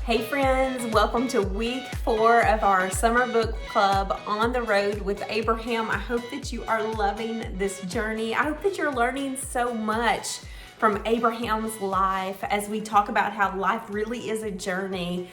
Hey friends, welcome to week 4 of our summer book club on the road with Abraham. I hope that you are loving this journey. I hope that you're learning so much from Abraham's life as we talk about how life really is a journey.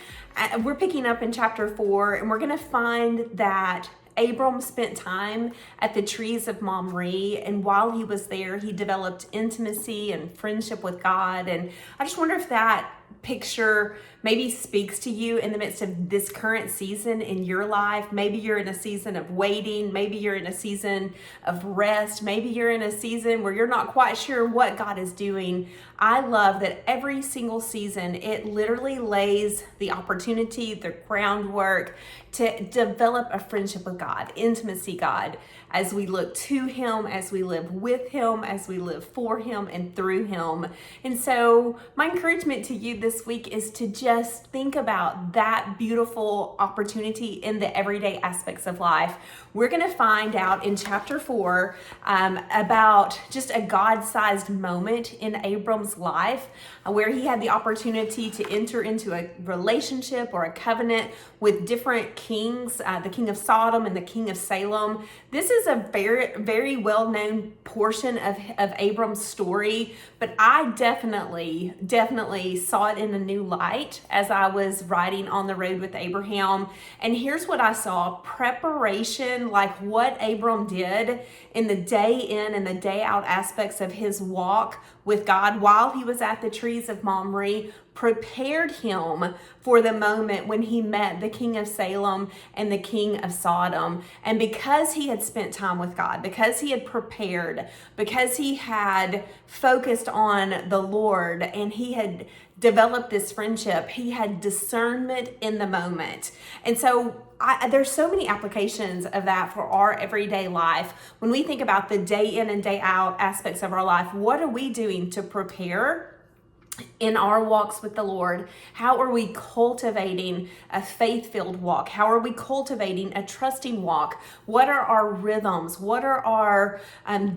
We're picking up in chapter 4 and we're going to find that Abram spent time at the trees of Mamre, and while he was there, he developed intimacy and friendship with God. And I just wonder if that picture maybe speaks to you in the midst of this current season in your life. Maybe you're in a season of waiting. Maybe you're in a season of rest. Maybe you're in a season where you're not quite sure what God is doing. I love that every single season, it literally lays the opportunity, the groundwork to develop a friendship with God, intimacy God, as we look to Him, as we live with Him, as we live for Him and through Him. And so my encouragement to you this week is to just think about that beautiful opportunity in the everyday aspects of life. We're going to find out in chapter 4 about just a God-sized moment in Abram's life where he had the opportunity to enter into a relationship or a covenant with different kings, the king of Sodom and the king of Salem. This is a very, very well-known portion of Abram's story, but I definitely saw it in a new light as I was riding on the road with Abraham. And here's what I saw: preparation, like what Abram did in the day in and the day out aspects of his walk with God while he was at the trees of Mamre, prepared him for the moment when he met the king of Salem and the king of Sodom. And because he had spent time with God, because he had prepared, because he had focused on the Lord and he had developed this friendship, he had discernment in the moment. And so there's so many applications of that for our everyday life. When we think about the day in and day out aspects of our life, what are we doing to prepare in our walks with the Lord? How are we cultivating a faith-filled walk? How are we cultivating a trusting walk? What are our rhythms? What are our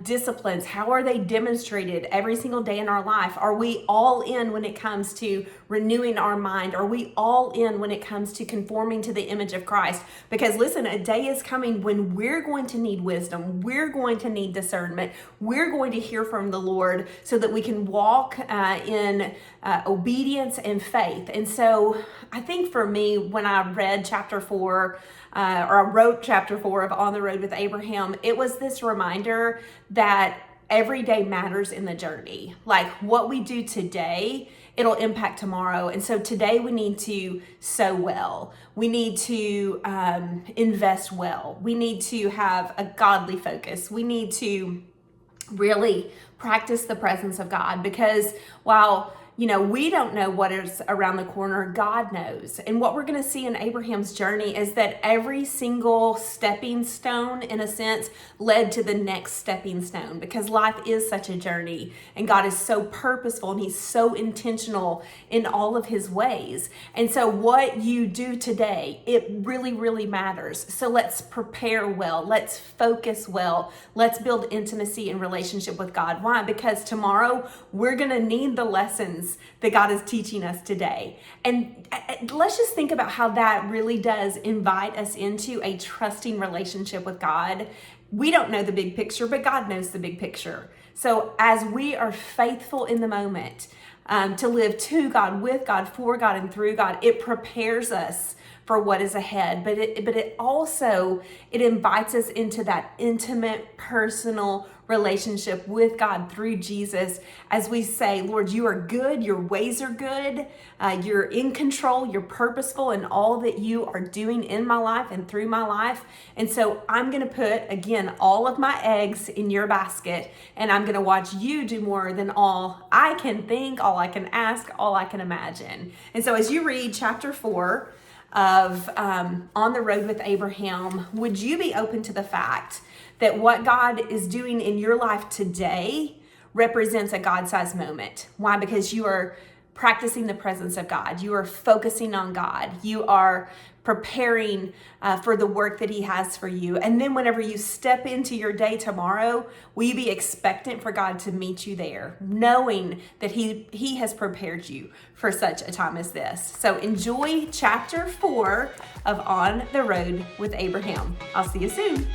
disciplines? How are they demonstrated every single day in our life? Are we all in when it comes to renewing our mind? Are we all in when it comes to conforming to the image of Christ? Because listen, a day is coming when we're going to need wisdom. We're going to need discernment. We're going to hear from the Lord so that we can walk in obedience and faith. And so I think for me, when I read chapter 4, or I wrote chapter 4 of On the Road with Abraham, it was this reminder that every day matters in the journey. Like what we do today, it'll impact tomorrow. And so today we need to sow well. We need to invest well. We need to have a godly focus. We need to really practice the presence of God, because while we don't know what is around the corner, God knows. And what we're going to see in Abraham's journey is that every single stepping stone, in a sense, led to the next stepping stone, because life is such a journey and God is so purposeful and He's so intentional in all of His ways. And so what you do today, it really, really matters. So let's prepare well. Let's focus well. Let's build intimacy and relationship with God. Why? Because tomorrow we're going to need the lessons that God is teaching us today. And let's just think about how that really does invite us into a trusting relationship with God. We don't know the big picture, but God knows the big picture. So as we are faithful in the moment, to live to God, with God, for God, and through God, it prepares us for what is ahead. But it also invites us into that intimate, personal relationship with God through Jesus, as we say, Lord, you are good, your ways are good, you're in control, you're purposeful in all that you are doing in my life and through my life. And so I'm going to put, again, all of my eggs in your basket, and I'm going to watch you do more than all I can think, all I can ask, all I can imagine. And so as you read chapter 4 of On the Road with Abraham, would you be open to the fact that what God is doing in your life today represents a God-sized moment? Why? Because you are practicing the presence of God. You are focusing on God. You are preparing for the work that He has for you. And then whenever you step into your day tomorrow, will you be expectant for God to meet you there, knowing that He has prepared you for such a time as this. So enjoy chapter 4 of On the Road with Abraham. I'll see you soon.